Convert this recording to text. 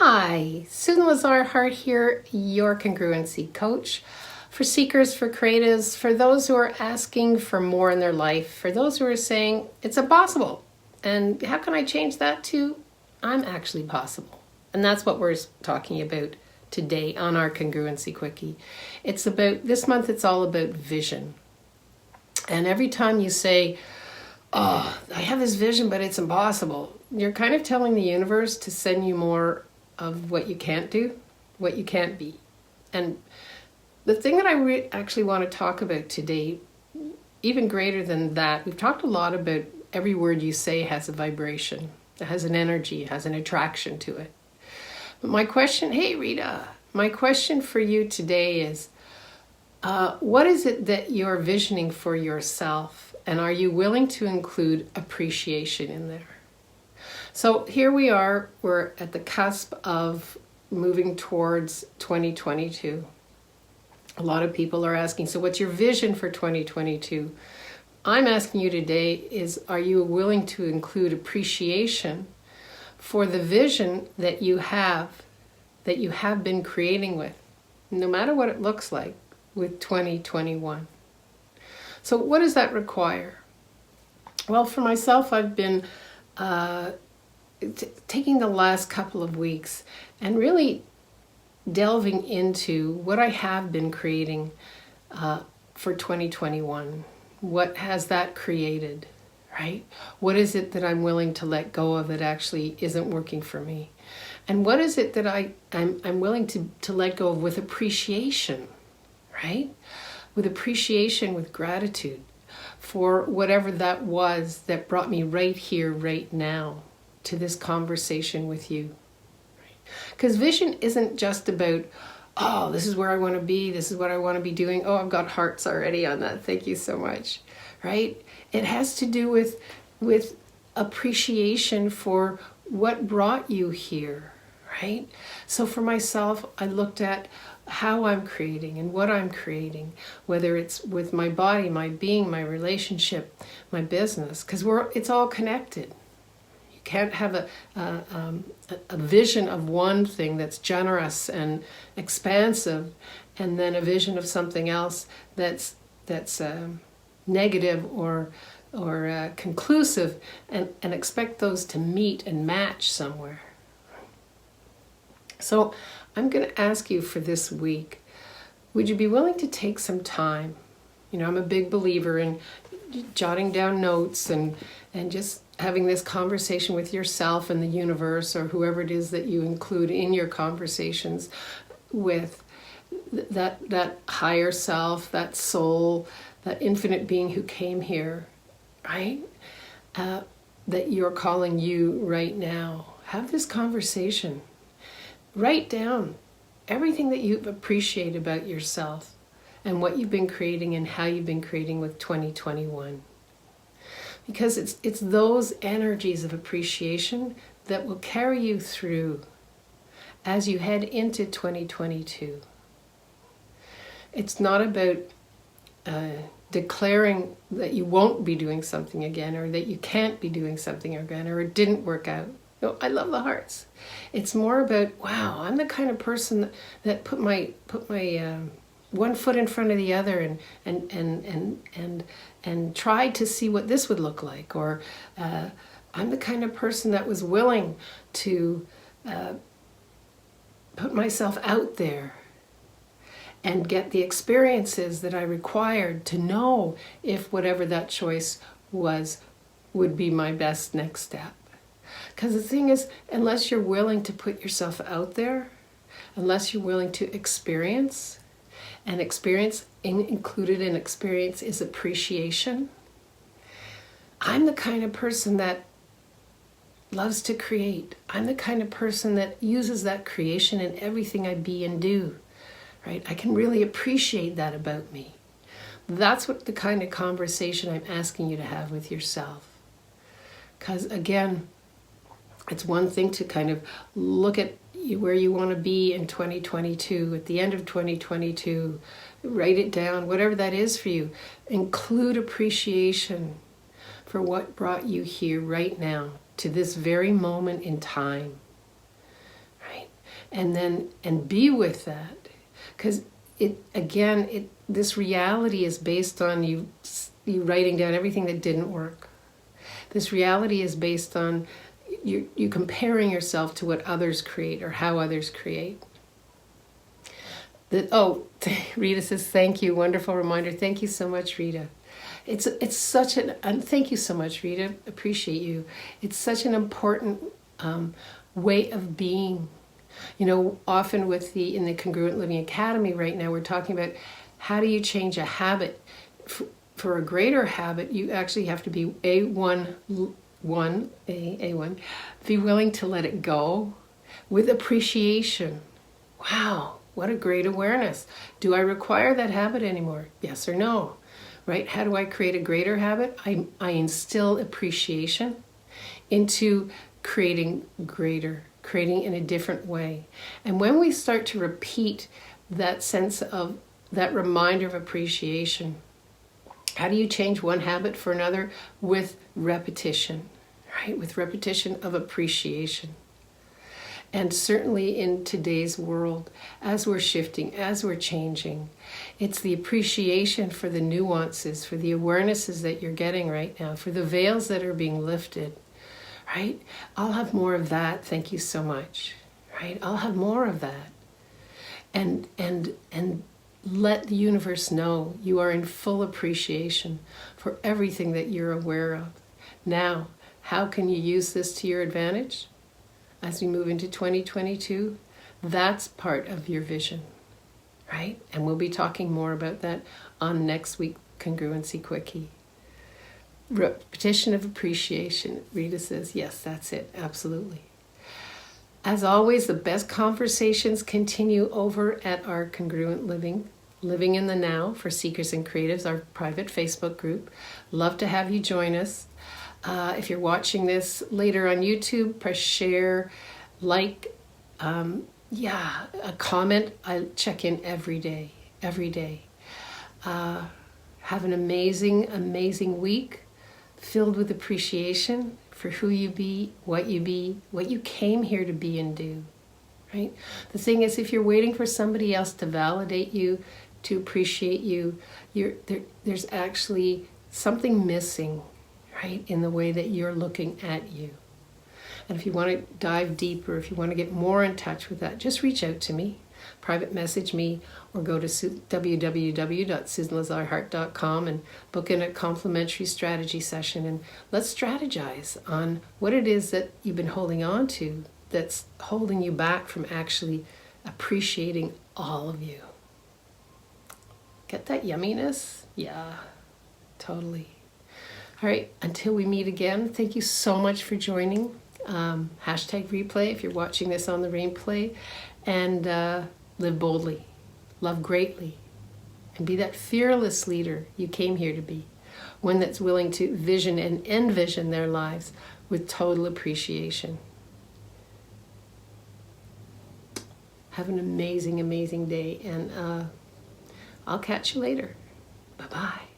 Hi, Susan Lazar-Hart here, your congruency coach for seekers, for creatives, for those who are asking for more in their life, for those who are saying it's impossible. And how can I change that to I'm actually possible? And that's what we're talking about today on our Congruency Quickie. It's about, this month it's all about vision. And every time you say, oh, I have this vision, but it's impossible, you're kind of telling the universe to send you more of what you can't do, what you can't be. And the thing that I actually want to talk about today, even greater than that, we've talked a lot about every word you say has a vibration, it has an energy, it has an attraction to it. But my question, hey Rita, my question for you today is, what is it that you're visioning for yourself? And are you willing to include appreciation in there? So here we are, we're at the cusp of moving towards 2022. A lot of people are asking, so what's your vision for 2022? I'm asking you today is, are you willing to include appreciation for the vision that you have been creating with, no matter what it looks like, with 2021? So what does that require? Well, for myself, I've been taking the last couple of weeks and really delving into what I have been creating for 2021. What has that created, right? What is it that I'm willing to let go of that actually isn't working for me? And what is it that I'm willing to let go of with appreciation, right? With appreciation, with gratitude for whatever that was that brought me right here, right now, to this conversation with you. Because vision isn't just about, oh, this is where I want to be, this is what I want to be doing. Oh, I've got hearts already on that. Thank you so much. Right? It has to do with appreciation for what brought you here. Right? So for myself, I looked at how I'm creating and what I'm creating, whether it's with my body, my being, my relationship, my business, because it's all connected. You can't have a vision of one thing that's generous and expansive, and then a vision of something else that's negative or conclusive, and expect those to meet and match somewhere. So I'm going to ask you for this week, would you be willing to take some time? You know, I'm a big believer in jotting down notes and just having this conversation with yourself and the universe, or whoever it is that you include in your conversations with that higher self, that soul, that infinite being who came here, right? That you're calling you right now. Have this conversation. Write down everything that you appreciate about yourself and what you've been creating and how you've been creating with 2021. Because it's those energies of appreciation that will carry you through as you head into 2022. It's not about declaring that you won't be doing something again, or that you can't be doing something again, or it didn't work out. No, I love the hearts. It's more about, wow, I'm the kind of person that put my one foot in front of the other and tried to see what this would look like. Or I'm the kind of person that was willing to put myself out there and get the experiences that I required to know if whatever that choice would be my best next step. Because the thing is, unless you're willing to put yourself out there, unless you're willing to experience, and experience, included in experience is appreciation. I'm the kind of person that loves to create. I'm the kind of person that uses that creation in everything I be and do. Right? I can really appreciate that about me. That's what the kind of conversation I'm asking you to have with yourself. Because again, it's one thing to kind of look at where you want to be in 2022, at the end of 2022, write it down, whatever that is for you. Include appreciation for what brought you here right now to this very moment in time. Right? and be with that, because this reality is based on you writing down everything that didn't work. This reality is based on you comparing yourself to what others create or how others create. Rita says, thank you, wonderful reminder. Thank you so much, Rita. It's such thank you so much, Rita. Appreciate you. It's such an important way of being. You know, often in the Congruent Living Academy right now, we're talking about how do you change a habit. For a greater habit, you actually have to be be willing to let it go with appreciation. Wow, what a great awareness. Do I require that habit anymore? Yes or no? Right? How do I create a greater habit? I instill appreciation into creating in a different way. And when we start to repeat that sense of that reminder of appreciation, how do you change one habit for another? With repetition, right? With repetition of appreciation. And certainly in today's world, as we're shifting, as we're changing, it's the appreciation for the nuances, for the awarenesses that you're getting right now, for the veils that are being lifted, right? I'll have more of that. Thank you so much, right? I'll have more of that. And let the universe know you are in full appreciation for everything that you're aware of. Now, how can you use this to your advantage? As we move into 2022, that's part of your vision, right? And we'll be talking more about that on next week's Congruency Quickie. Repetition of appreciation. Rita says, yes, that's it. Absolutely. As always, the best conversations continue over at our Congruent Living in the Now for Seekers and Creatives, our private Facebook group. Love to have you join us. If you're watching this later on YouTube, press share, like, a comment. I check in every day. Have an amazing week filled with appreciation for who you be, what you came here to be and do, right? The thing is, if you're waiting for somebody else to validate you, to appreciate you, there's actually something missing, right, in the way that you're looking at you. And if you want to dive deeper, if you want to get more in touch with that, just reach out to me, private message me, or go to www.susanlazarhart.com and book in a complimentary strategy session, and let's strategize on what it is that you've been holding on to that's holding you back from actually appreciating all of you. Get that yumminess? Yeah, totally. All right, until we meet again, thank you so much for joining. Hashtag replay if you're watching this on the replay. And live boldly, love greatly, and be that fearless leader you came here to be. One that's willing to vision and envision their lives with total appreciation. Have an amazing day, and I'll catch you later. Bye-bye.